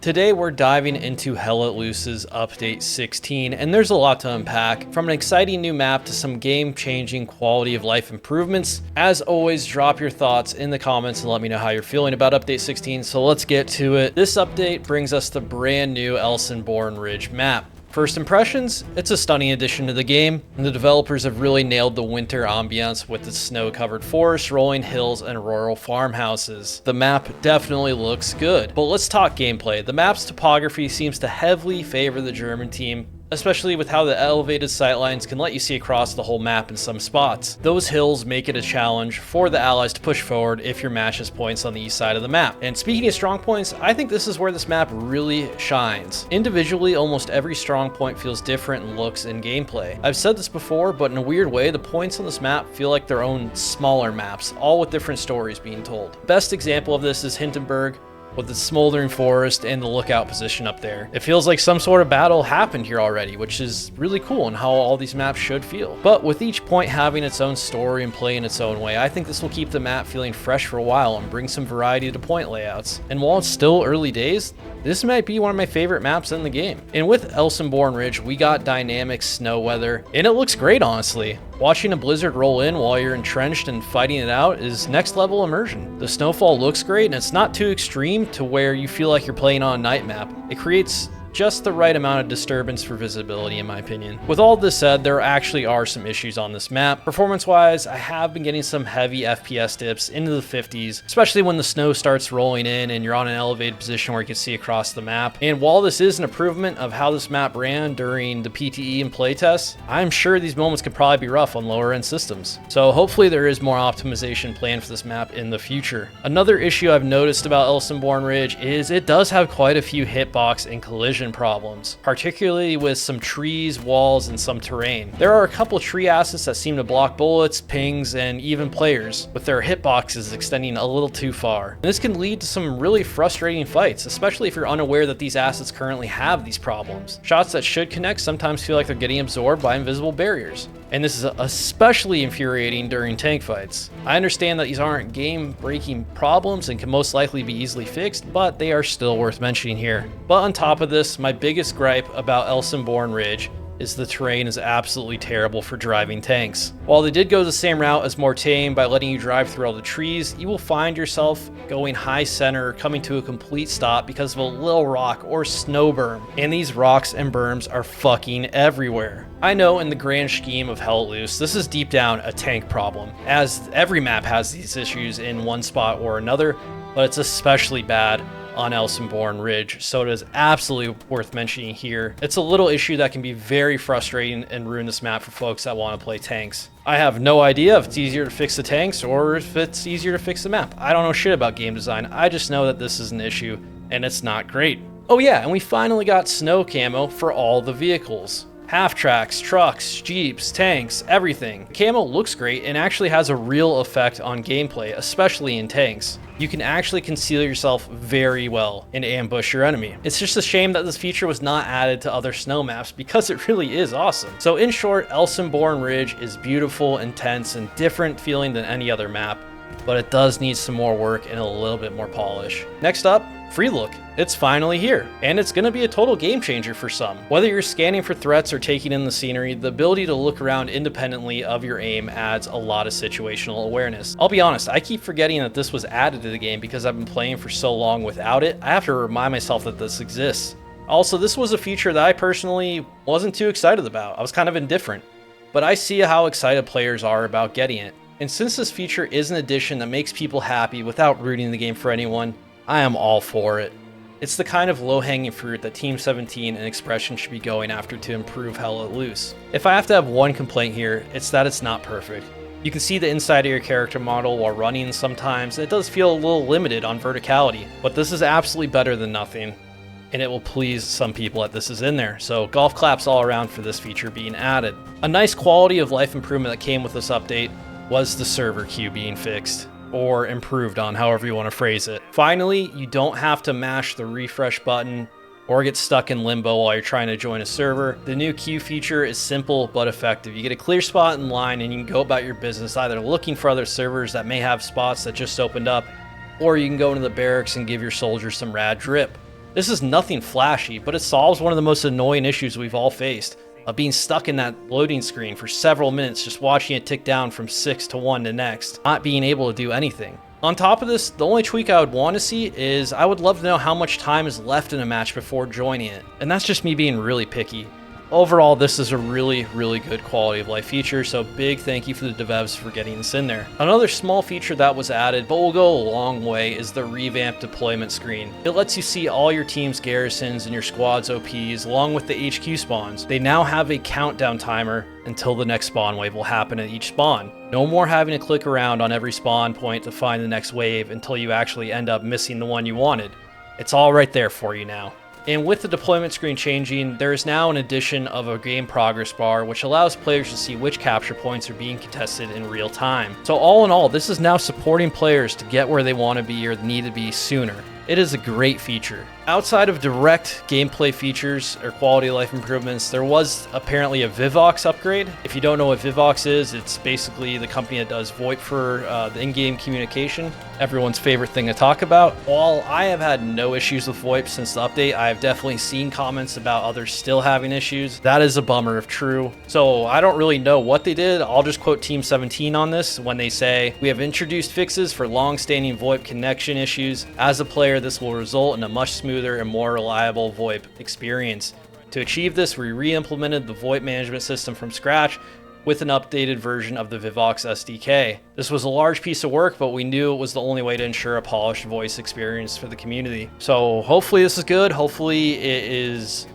Today we're diving into Hell Let Loose's Update 16, and there's a lot to unpack, from an exciting new map to some game-changing quality of life improvements. As always, drop your thoughts in the comments and let me know how you're feeling about Update 16, so let's get to it. This update brings us the brand new Elsenborn Ridge map. First impressions, it's a stunning addition to the game, and the developers have really nailed the winter ambiance with its snow-covered forests, rolling hills, and rural farmhouses. The map definitely looks good, but let's talk gameplay. The map's topography seems to heavily favor the German team, especially with how the elevated sightlines can let you see across the whole map in some spots. Those hills make it a challenge for the allies to push forward if your match has points on the east side of the map. And speaking of strong points, I think this is where this map really shines. Individually, almost every strong point feels different in looks and gameplay. I've said this before, but in a weird way, the points on this map feel like their own smaller maps, all with different stories being told. Best example of this is Hindenburg, with the smoldering forest and the lookout position up there. It feels like some sort of battle happened here already, which is really cool and how all these maps should feel. But with each point having its own story and play in its own way, I think this will keep the map feeling fresh for a while and bring some variety to point layouts. And while it's still early days, this might be one of my favorite maps in the game. And with Elsenborn Ridge, we got dynamic snow weather, and it looks great, honestly. Watching a blizzard roll in while you're entrenched and fighting it out is next level immersion. The snowfall looks great, and it's not too extreme to where you feel like you're playing on a night map. It creates just the right amount of disturbance for visibility, in my opinion. With all this said, there actually are some issues on this map. Performance-wise, I have been getting some heavy FPS dips into the 50s, especially when the snow starts rolling in and you're on an elevated position where you can see across the map. And while this is an improvement of how this map ran during the PTE and playtests, I'm sure these moments could probably be rough on lower end systems. So hopefully there is more optimization planned for this map in the future. Another issue I've noticed about Elsenborn Ridge is it does have quite a few hitbox and collision problems, particularly with some trees, walls, and some terrain. There are a couple tree assets that seem to block bullets, pings, and even players, with their hitboxes extending a little too far. And this can lead to some really frustrating fights, especially if you're unaware that these assets currently have these problems. Shots that should connect sometimes feel like they're getting absorbed by invisible barriers. And this is especially infuriating during tank fights. I understand that these aren't game-breaking problems and can most likely be easily fixed, but they are still worth mentioning here. But on top of this, my biggest gripe about Elsenborn Ridge is the terrain is absolutely terrible for driving tanks. While they did go the same route as Mortain by letting you drive through all the trees, you will find yourself going high center, coming to a complete stop because of a little rock or snow berm. And these rocks and berms are fucking everywhere. I know in the grand scheme of Hell Let Loose, this is deep down a tank problem, as every map has these issues in one spot or another, but it's especially bad on Elsenborn Ridge, so it is absolutely worth mentioning here. It's a little issue that can be very frustrating and ruin this map for folks that want to play tanks. I have no idea if it's easier to fix the tanks or if it's easier to fix the map. I don't know shit about game design. I just know that this is an issue and it's not great. Oh yeah, and we finally got snow camo for all the vehicles. Half-tracks, trucks, jeeps, tanks, everything. The camo looks great and actually has a real effect on gameplay, especially in tanks. You can actually conceal yourself very well and ambush your enemy. It's just a shame that this feature was not added to other snow maps because it really is awesome. So in short, Elsenborn Ridge is beautiful, intense, and different feeling than any other map, but it does need some more work and a little bit more polish. Next up, Free Look. It's finally here, and it's going to be a total game changer for some. Whether you're scanning for threats or taking in the scenery, the ability to look around independently of your aim adds a lot of situational awareness. I'll be honest, I keep forgetting that this was added to the game because I've been playing for so long without it. I have to remind myself that this exists. Also, this was a feature that I personally wasn't too excited about. I was kind of indifferent, but I see how excited players are about getting it. And since this feature is an addition that makes people happy without ruining the game for anyone, I am all for it. It's the kind of low-hanging fruit that Team 17 and Expression should be going after to improve Hell Let Loose. If I have to have one complaint here, it's that it's not perfect. You can see the inside of your character model while running sometimes, and it does feel a little limited on verticality, but this is absolutely better than nothing, and it will please some people that this is in there, so golf claps all around for this feature being added. A nice quality of life improvement that came with this update was the server queue being fixed, or improved on, however you want to phrase it. Finally, you don't have to mash the refresh button or get stuck in limbo while you're trying to join a server. The new queue feature is simple but effective. You get a clear spot in line and you can go about your business, either looking for other servers that may have spots that just opened up, or you can go into the barracks and give your soldiers some rad drip. This is nothing flashy, but it solves one of the most annoying issues we've all faced, of being stuck in that loading screen for several minutes just watching it tick down from 6 to 1 to next, not being able to do anything. On top of this, the only tweak I would want to see is I would love to know how much time is left in a match before joining it, and that's just me being really picky. Overall, this is a really, really good quality of life feature, so big thank you for the devs for getting this in there. Another small feature that was added, but will go a long way, is the revamped deployment screen. It lets you see all your team's garrisons and your squad's OPs, along with the HQ spawns. They now have a countdown timer until the next spawn wave will happen at each spawn. No more having to click around on every spawn point to find the next wave until you actually end up missing the one you wanted. It's all right there for you now. And with the deployment screen changing, there is now an addition of a game progress bar, which allows players to see which capture points are being contested in real time. So all in all, this is now supporting players to get where they want to be or need to be sooner. It is a great feature. Outside of direct gameplay features or quality of life improvements, there was apparently a VoIP upgrade. If you don't know what VoIP is, it's basically the company that does VoIP for the in-game communication. Everyone's favorite thing to talk about. While I have had no issues with VoIP since the update, I have definitely seen comments about others still having issues. That is a bummer if true. So I don't really know what they did. I'll just quote Team 17 on this when they say, "We have introduced fixes for long-standing VoIP connection issues. As a player, this will result in a much smoother and more reliable VoIP experience. To achieve this, we re-implemented the VoIP management system from scratch with an updated version of the Vivox SDK. This was a large piece of work, but we knew it was the only way to ensure a polished voice experience for the community." So hopefully this is good. Hopefully it is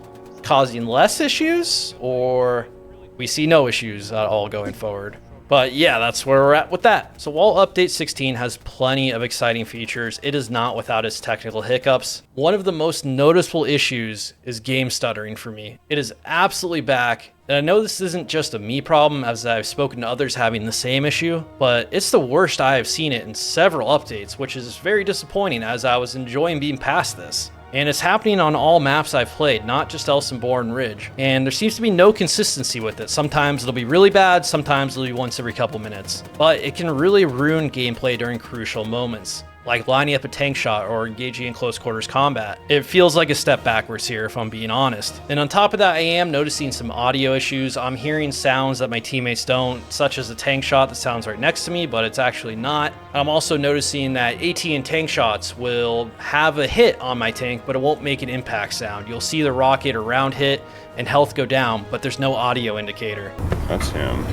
causing less issues, or we see no issues at all going forward. But yeah, that's where we're at with that. So while Update 16 has plenty of exciting features, it is not without its technical hiccups. One of the most noticeable issues is game stuttering for me. It is absolutely back. And I know this isn't just a me problem, as I've spoken to others having the same issue, but it's the worst I have seen it in several updates, which is very disappointing as I was enjoying being past this. And it's happening on all maps I've played, not just Elsenborn Ridge. And there seems to be no consistency with it. Sometimes it'll be really bad, sometimes it'll be once every couple minutes. But it can really ruin gameplay during crucial moments, like lining up a tank shot or engaging in close quarters combat. It feels like a step backwards here, if I'm being honest. And on top of that, I am noticing some audio issues. I'm hearing sounds that my teammates don't, such as a tank shot that sounds right next to me, but it's actually not. I'm also noticing that AT and tank shots will have a hit on my tank, but it won't make an impact sound. You'll see the rocket or round hit and health go down, but there's no audio indicator. That's him.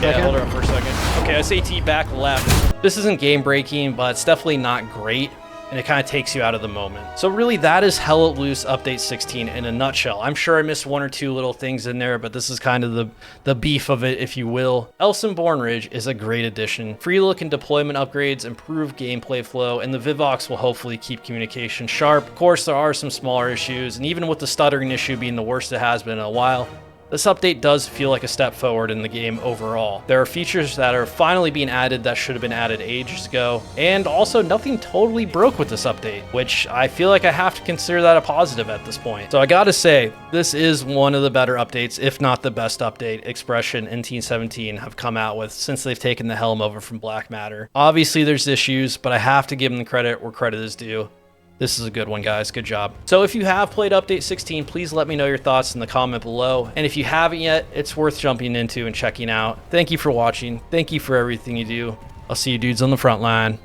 Yeah, hold her up for a second. Okay, that's AT back left. This isn't game breaking, but it's definitely not great, and it kind of takes you out of the moment. So really, that is Hell Let Loose Update 16 in a nutshell. I'm sure I missed one or two little things in there, but this is kind of the beef of it, if you will. Elsenborn Ridge is a great addition. Free look and deployment upgrades, improve gameplay flow, and the Vivox will hopefully keep communication sharp. Of course, there are some smaller issues, and even with the stuttering issue being the worst it has been in a while, this update does feel like a step forward in the game overall. There are features that are finally being added that should have been added ages ago, and also nothing totally broke with this update, which I feel like I have to consider that a positive at this point. So I gotta say, this is one of the better updates, if not the best update Expression and Team 17 have come out with since they've taken the helm over from Black Matter. Obviously there's issues, but I have to give them the credit where credit is due. This is a good one, guys. Good job. So if you have played Update 16, please let me know your thoughts in the comment below. And if you haven't yet, it's worth jumping into and checking out. Thank you for watching. Thank you for everything you do. I'll see you dudes on the front line.